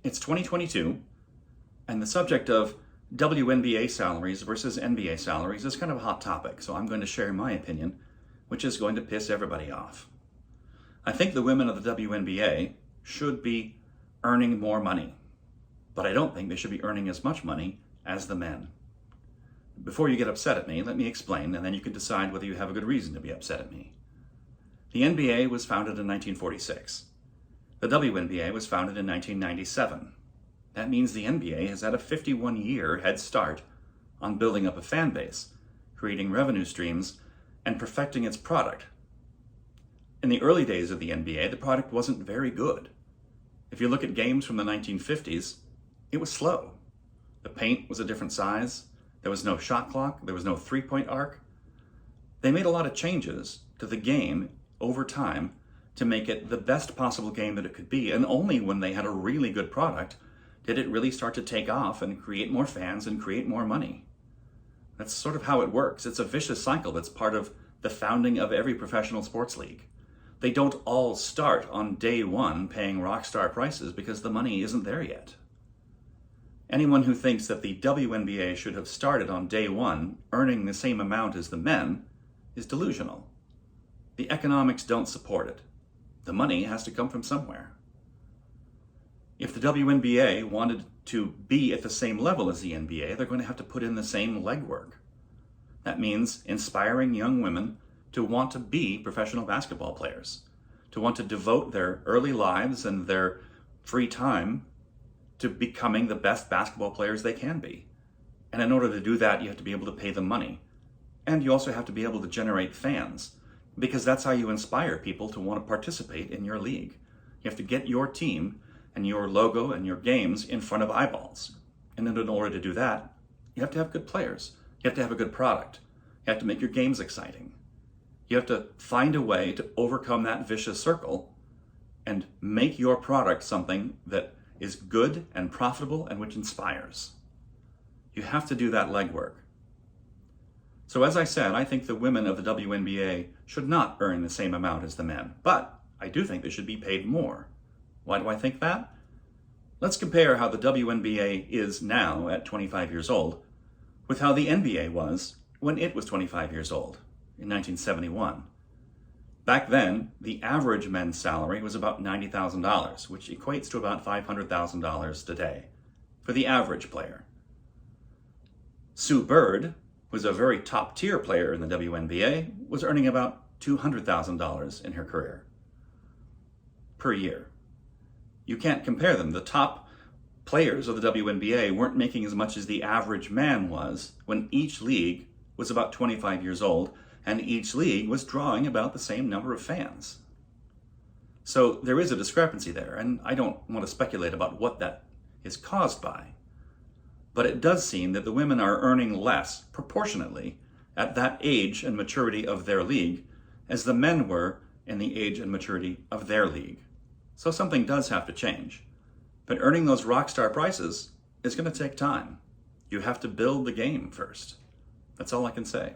It's 2022, and the subject of WNBA salaries versus NBA salaries is kind of a hot topic, so I'm going to share my opinion, which is going to piss everybody off. I think the women of the WNBA should be earning more money, but I don't think they should be earning as much money as the men. Before you get upset at me, let me explain, and then you can decide whether you have a good reason to be upset at me. The NBA was founded in 1946. The WNBA was founded in 1997. That means the NBA has had a 51-year head start on building up a fan base, creating revenue streams, and perfecting its product. In the early days of the NBA, the product wasn't very good. If you look at games from the 1950s, it was slow. The paint was a different size. There was no shot clock. There was no three-point arc. They made a lot of changes to the game over time to make it the best possible game that it could be, and only when they had a really good product did it really start to take off and create more fans and create more money. That's sort of how it works. It's a vicious cycle that's part of the founding of every professional sports league. They don't all start on day one paying rock star prices because the money isn't there yet. Anyone who thinks that the WNBA should have started on day one earning the same amount as the men is delusional. The economics don't support it. The money has to come from somewhere. If the WNBA wanted to be at the same level as the NBA, they're going to have to put in the same legwork. That means inspiring young women to want to be professional basketball players, to want to devote their early lives and their free time to becoming the best basketball players they can be. And in order to do that, you have to be able to pay them money. And you also have to be able to generate fans, because that's how you inspire people to want to participate in your league. You have to get your team and your logo and your games in front of eyeballs. And in order to do that, you have to have good players. You have to have a good product. You have to make your games exciting. You have to find a way to overcome that vicious circle and make your product something that is good and profitable and which inspires. You have to do that legwork. So as I said, I think the women of the WNBA should not earn the same amount as the men, but I do think they should be paid more. Why do I think that? Let's compare how the WNBA is now at 25 years old with how the NBA was when it was 25 years old in 1971. Back then, the average men's salary was about $90,000, which equates to about $500,000 today for the average player. Sue Bird, who's a very top-tier player in the WNBA, was earning about $200,000 in her career per year. You can't compare them. The top players of the WNBA weren't making as much as the average man was when each league was about 25 years old and each league was drawing about the same number of fans. So there is a discrepancy there, and I don't want to speculate about what that is caused by. But it does seem that the women are earning less proportionately at that age and maturity of their league as the men were in the age and maturity of their league. So something does have to change. But earning those rock star prices is going to take time. You have to build the game first. That's all I can say.